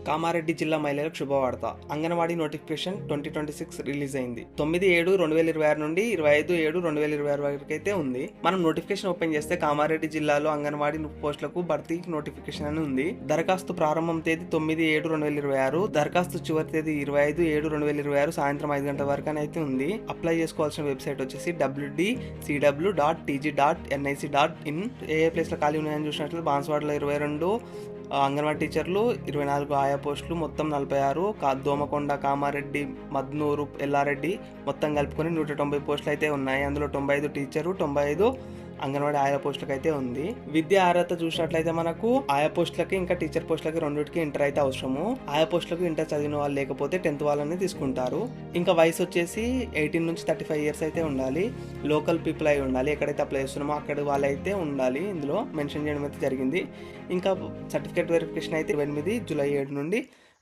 కామారెడ్డి జిల్లా మహిళలకు శుభవార్త. అంగన్వాడీ నోటిఫికేషన్ 2026 రిలీజ్ అయింది. 9/7/2026 నుండి 25/7/2026 వరకు అయితే ఉంది. మనం నోటిఫికేషన్ ఓపెన్ చేస్తే కామారెడ్డి జిల్లాలో అంగన్వాడీ పోస్టులకు భర్తీకి నోటిఫికేషన్ అని ఉంది. దరఖాస్తు ప్రారంభం తేదీ 9/7/2026, దరఖాస్తు చివరి తేదీ 25/7/2026 సాయంత్రం 5 గంటల వరకు అని అయితే ఉంది. అప్లై చేసుకోవాల్సిన వెబ్సైట్ వచ్చేసి wdcw.tg.nic.in. ఏ ప్లేస్ లో ఖాళీ ఉన్నాయని చూసినట్లు బాన్స్వాడలో 22 అంగన్వాడీ టీచర్లు, 24 ఆయా పోస్టులు, మొత్తం 46, దోమకొండ, కామారెడ్డి, మద్నూరు, ఎల్లారెడ్డి మొత్తం కలుపుకొని 190 పోస్టులు అయితే ఉన్నాయి. అందులో 95 టీచరు, 95 అంగన్వాడీ ఆయా పోస్టులకు అయితే ఉంది. విద్యా అర్హత చూసినట్లయితే మనకు ఆయా పోస్టులకి ఇంకా టీచర్ పోస్టులకి రెండింటికి ఇంటర్ అయితే అవసరము. ఆయా పోస్టులకు ఇంటర్ చదివిన వాళ్ళు లేకపోతే 10th వాళ్ళని తీసుకుంటారు. ఇంకా వయసు వచ్చేసి 18 నుంచి 35 ఇయర్స్ అయితే ఉండాలి. లోకల్ పీపుల్ అయి ఉండాలి. ఎక్కడైతే అప్లై చేస్తున్నామో అక్కడ వాళ్ళైతే ఉండాలి. ఇందులో మెన్షన్ చేయడం అయితే జరిగింది. ఇంకా సర్టిఫికేట్ వెరిఫికేషన్ అయితే 28 జూలై 7 నుండి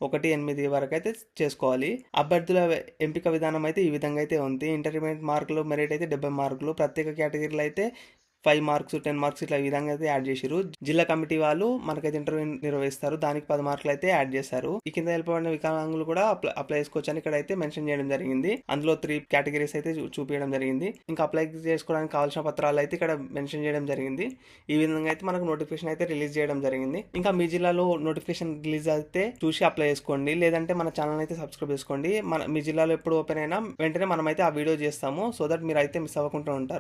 1/8 వరకు అయితే చేసుకోవాలి. అభ్యర్థుల ఎంపిక విధానం అయితే ఈ విధంగా అయితే ఉంది. ఇంటర్మీడియట్ మార్కులు మెరిట్ అయితే 70 మార్కులు, ప్రత్యేక కేటగిరీలు అయితే 5 మార్క్స్ 10 మార్క్స్ ఇట్లా ఈ విధంగా అయితే యాడ్ చేశారు. జిల్లా కమిటీ వాళ్ళు మనకైతే ఇంటర్వ్యూ నిర్వహిస్తారు. దానికి 10 మార్కులు అయితే యాడ్ చేశారు. ఈ కింద వెళ్ళిపోయిన వికలాంగులు కూడా అప్లై చేసుకోవచ్చు అని ఇక్కడ అయితే మెన్షన్ చేయడం జరిగింది. అందులో 3 కేటగిరీస్ అయితే చూపించడం జరిగింది. ఇంకా అప్లై చేసుకోవడానికి కావాల్సిన పత్రాలు అయితే ఇక్కడ మెన్షన్ చేయడం జరిగింది. ఈ విధంగా అయితే మనకు నోటిఫికేషన్ అయితే రిలీజ్ చేయడం జరిగింది. ఇంకా మీ జిల్లాలో నోటిఫికేషన్ రిలీజ్ అయితే చూసి అప్లై చేసుకోండి. లేదంటే మన ఛానల్ అయితే సబ్స్క్రైబ్ చేసుకోండి. మీ జిల్లాలో ఎప్పుడు ఓపెన్ అయినా వెంటనే మనం అయితే ఆ వీడియో చేస్తాము. సో దట్ మీరు అయితే మిస్ అవ్వకుండా ఉంటారు.